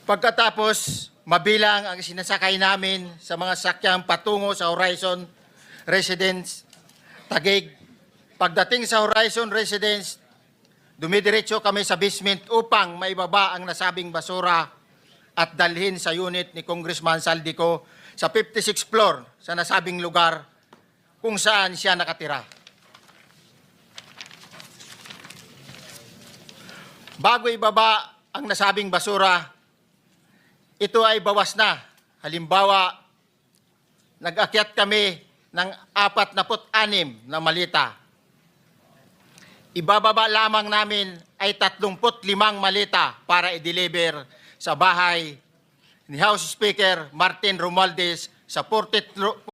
Pagkatapos, mabilang ang sinasakay namin sa mga sakyang patungo sa Horizon Residence, Taguig. Pagdating sa Horizon Residence, dumidiretso kami sa basement upang maibaba ang nasabing basura at dalhin sa unit ni Congressman Saldico sa 56th floor sa nasabing lugar kung saan siya nakatira. Bago ibaba ang nasabing basura, ito ay bawas na. Halimbawa, nag-akyat kami ng 46 na malita. Ibababa lamang namin ay 35 malita para i-deliver sa bahay ni House Speaker Martin Romualdez sa 43